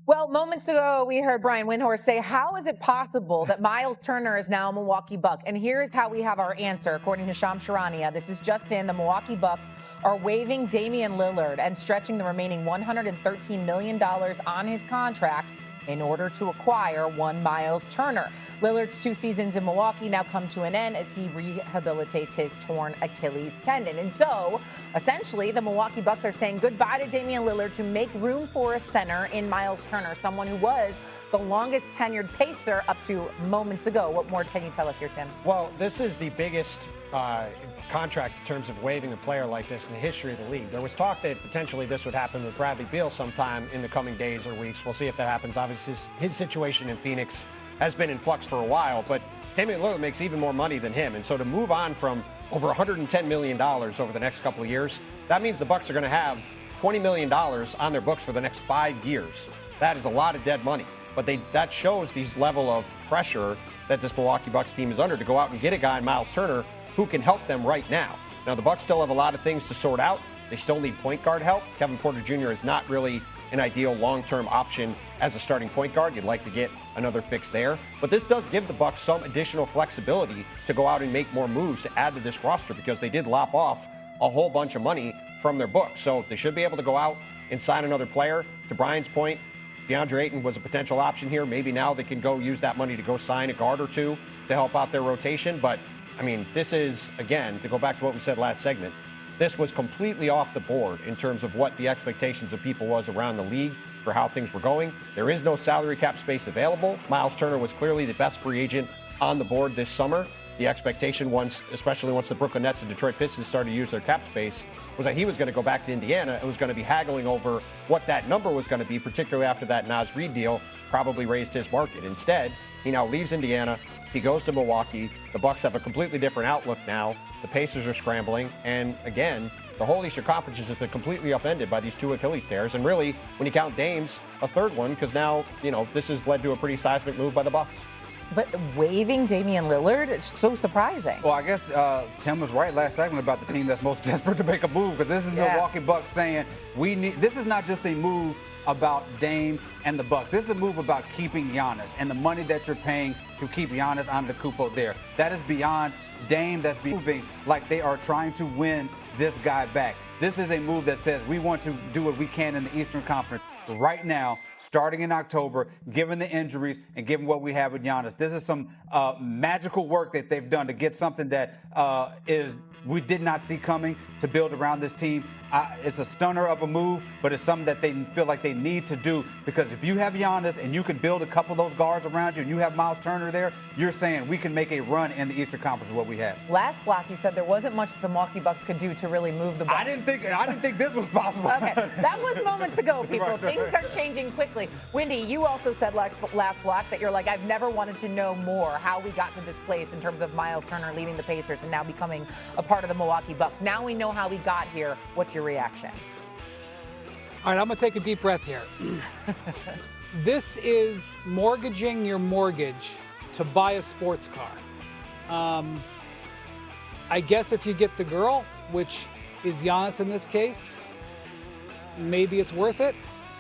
Well, moments ago, we heard Brian Windhorst say, how is it possible that Myles Turner is now a Milwaukee Buck? And here's how we have our answer. According to Shams Charania, this is just in, the Milwaukee Bucks are waiving Damian Lillard and stretching the remaining $113 million on his contract in order to acquire one Myles Turner. Lillard's 2 seasons in Milwaukee now come to an end as he rehabilitates his torn Achilles tendon. And so, essentially, the Milwaukee Bucks are saying goodbye to Damian Lillard to make room for a center in Myles Turner, someone who was the longest tenured Pacer up to moments ago. What more can you tell us here, Tim? Well, this is the biggest contract in terms of waiving a player like this in the history of the league. There was talk that potentially this would happen with Bradley Beal sometime in the coming days or weeks. We'll see if that happens. Obviously, his situation in Phoenix has been in flux for a while, but Damian Lillard makes even more money than him. And so to move on from over $110 million over the next couple of years, that means the Bucks are going to have $20 million on their books for the next 5 years. That is a lot of dead money. But that shows these level of pressure that this Milwaukee Bucks team is under to go out and get a guy in Myles Turner who can help them right now. Now, the Bucks still have a lot of things to sort out. They still need point guard help. Kevin Porter Jr. is not really an ideal long-term option as a starting point guard. You'd like to get another fix there. But this does give the Bucks some additional flexibility to go out and make more moves to add to this roster because they did lop off a whole bunch of money from their books. So they should be able to go out and sign another player. To Brian's point, DeAndre Ayton was a potential option here. Maybe now they can go use that money to go sign a guard or two to help out their rotation. But, I mean, this is, again, to go back to what we said last segment, this was completely off the board in terms of what the expectations of people was around the league for how things were going. There is no salary cap space available. Myles Turner was clearly the best free agent on the board this summer. The expectation especially once the Brooklyn Nets and Detroit Pistons started to use their cap space, was that he was going to go back to Indiana and was going to be haggling over what that number was going to be, particularly after that Naz Reid deal probably raised his market. Instead, he now leaves Indiana. He goes to Milwaukee. The Bucks have a completely different outlook now. The Pacers are scrambling. And again, the whole Eastern Conference has been completely upended by these 2 Achilles tears. And really, when you count Dame's, a third one, because now, this has led to a pretty seismic move by the Bucks. But waiving Damian Lillard, it's so surprising. Well, I guess Tim was right last segment about the team that's most desperate to make a move, because this is Milwaukee Bucks saying this is not just a move about Dame and the Bucks. This is a move about keeping Giannis and the money that you're paying to keep Giannis Antetokounmpo there. That is beyond Dame. That's moving like they are trying to win this guy back. This is a move that says we want to do what we can in the Eastern Conference right now, starting in October, given the injuries and given what we have with Giannis. This is some magical work that they've done to get something that we did not see coming to build around this team. It's a stunner of a move, but it's something that they feel like they need to do, because if you have Giannis and you can build a couple of those guards around you and you have Myles Turner there, you're saying we can make a run in the Eastern Conference with what we have. Last block, you said there wasn't much the Milwaukee Bucks could do to really move the ball. I didn't think this was possible. Okay, that was moments ago, people. Right. Things are changing quickly. Wendy, you also said last block that you're like, I've never wanted to know more how we got to this place in terms of Myles Turner leaving the Pacers and now becoming a part of the Milwaukee Bucks. Now we know how we got here. What's your reaction? All right, I'm going to take a deep breath here. This is mortgaging your mortgage to buy a sports car. I guess if you get the girl, which is Giannis in this case, maybe it's worth it.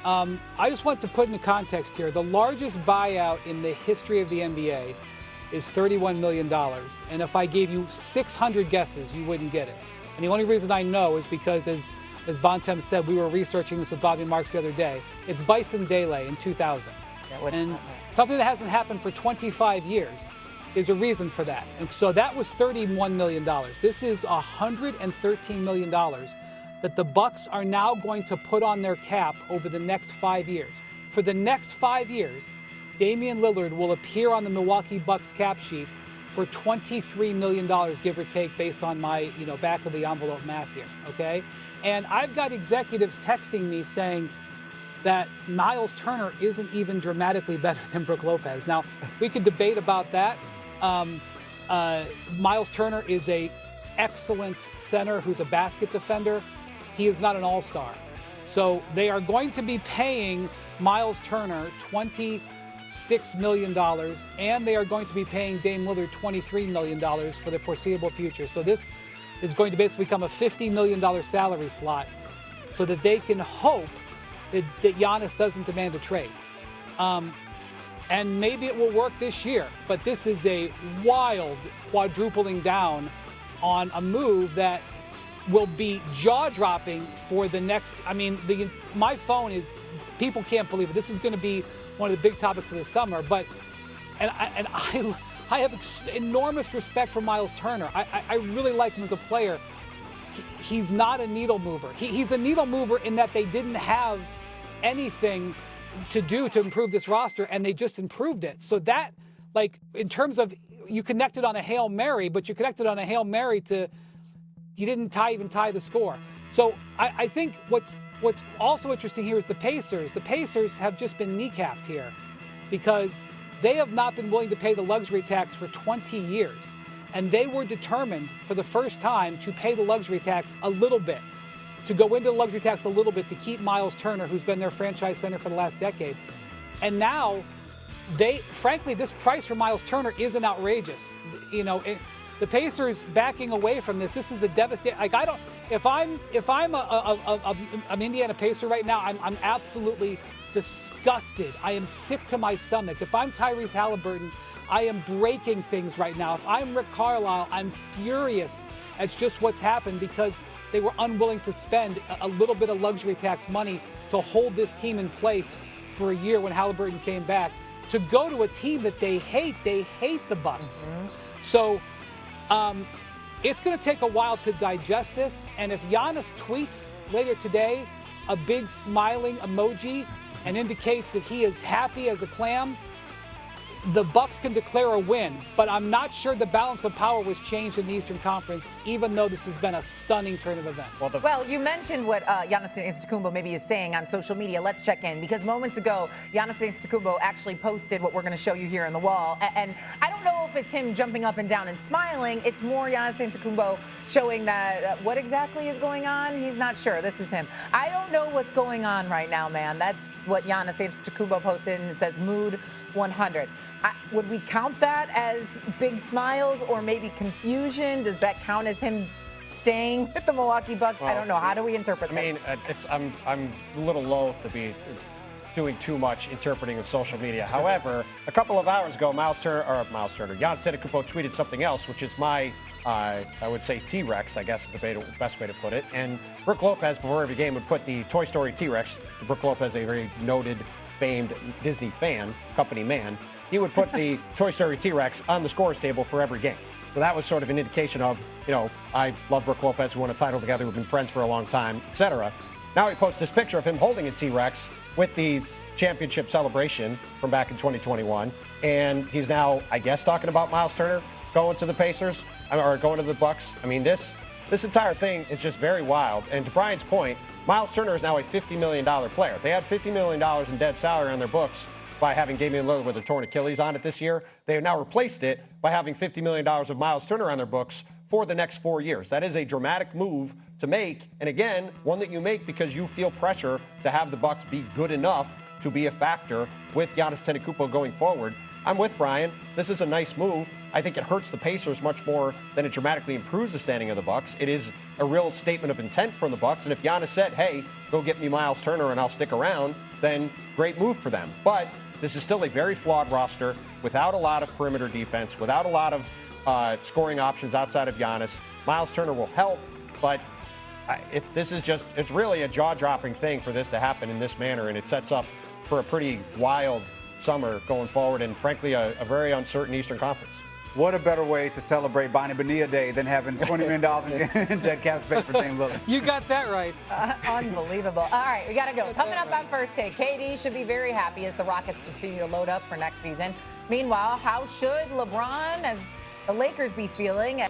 I just want to put into context here. The largest buyout in the history of the NBA is $31 million. And if I gave you 600 guesses, you wouldn't get it. And the only reason I know is because, as Bontemps said, we were researching this with Bobby Marks the other day. It's Bison Dele in 2000. And something that hasn't happened for 25 years is a reason for that. And so that was $31 million. This is $113 million that the Bucks are now going to put on their cap over the next 5 years. For the next 5 years, Damian Lillard will appear on the Milwaukee Bucks cap sheet for $23 million, give or take, based on my back of the envelope math here, okay? And I've got executives texting me saying that Myles Turner isn't even dramatically better than Brook Lopez. Now, we could debate about that. Myles Turner is an excellent center who's a basket defender. He is not an all-star. So they are going to be paying Myles Turner $26 million, and they are going to be paying Dame Lillard $23 million for the foreseeable future. So this is going to basically become a $50 million salary slot so that they can hope that Giannis doesn't demand a trade. And maybe it will work this year, but this is a wild quadrupling down on a move that will be jaw-dropping for the next. I mean, my phone is, people can't believe it. This is going to be one of the big topics of the summer. But I have enormous respect for Myles Turner. I really like him as a player. He's not a needle mover. He's a needle mover in that they didn't have anything to do to improve this roster, and they just improved it. So that, like, in terms of, you connected on a Hail Mary, but you connected on a Hail Mary to, you didn't even tie the score. So I think what's also interesting here is the Pacers. The Pacers have just been kneecapped here because they have not been willing to pay the luxury tax for 20 years. And they were determined for the first time to pay the luxury tax a little bit, to go into the luxury tax a little bit to keep Myles Turner, who's been their franchise center for the last decade. And now, frankly, this price for Myles Turner isn't outrageous. You know, the Pacers backing away from this is a devastating. Like, if I'm an Indiana Pacer right now, I'm absolutely disgusted. I am sick to my stomach. If I'm Tyrese Halliburton, I am breaking things right now. If I'm Rick Carlisle, I'm furious at just what's happened because they were unwilling to spend a little bit of luxury tax money to hold this team in place for a year when Halliburton came back, to go to a team that they hate the Bucks. Mm-hmm. So it's going to take a while to digest this, and if Giannis tweets later today a big smiling emoji and indicates that he is happy as a clam, the Bucks can declare a win, but I'm not sure the balance of power was changed in the Eastern Conference, even though this has been a stunning turn of events. Well, you mentioned what Giannis Antetokounmpo maybe is saying on social media. Let's check in, because moments ago, Giannis Antetokounmpo actually posted what we're going to show you here on the wall. And I don't know if it's him jumping up and down and smiling. It's more Giannis Antetokounmpo showing that what exactly is going on. He's not sure. This is him. I don't know what's going on right now, man. That's what Giannis Antetokounmpo posted, and it says mood 100. Would we count that as big smiles or maybe confusion? Does that count as him staying with the Milwaukee Bucks? Well, I don't know. How do we interpret this? I mean, I'm a little loath to be doing too much interpreting of social media. However, a couple of hours ago, Giannis Antetokounmpo tweeted something else, which is my, I would say, T-Rex, I guess is the best way to put it. And Brook Lopez, before every game, would put the Toy Story T-Rex. Brook Lopez, a very noted, famed Disney fan, company man. He would put the Toy Story T-Rex on the scores table for every game. So that was sort of an indication of, you know, I love Brook Lopez, we won a title together, we've been friends for a long time, etc. Now he posts this picture of him holding a T-Rex with the championship celebration from back in 2021. And he's now, I guess, talking about Myles Turner going to the Pacers, or going to the Bucks. I mean, this entire thing is just very wild. And to Brian's point, Myles Turner is now a $50 million player. They had $50 million in dead salary on their books by having Damian Lillard with a torn Achilles on it this year. They have now replaced it by having $50 million of Myles Turner on their books for the next 4 years. That is a dramatic move to make, and again, one that you make because you feel pressure to have the Bucks be good enough to be a factor with Giannis Antetokounmpo going forward. I'm with Brian. This is a nice move. I think it hurts the Pacers much more than it dramatically improves the standing of the Bucks. It is a real statement of intent from the Bucks, and if Giannis said, hey, go get me Myles Turner and I'll stick around, then great move for them. But this is still a very flawed roster without a lot of perimeter defense, without a lot of scoring options outside of Giannis. Myles Turner will help, but it's really a jaw-dropping thing for this to happen in this manner, and it sets up for a pretty wild summer going forward, and frankly, a very uncertain Eastern Conference. What a better way to celebrate Bonnie Bonilla Day than having $20 million in dead cap space for Dame Lillard. You got that right. Unbelievable. All right, we got to go. Coming up on First Take, KD should be very happy as the Rockets continue to load up for next season. Meanwhile, how should LeBron, as the Lakers, be feeling?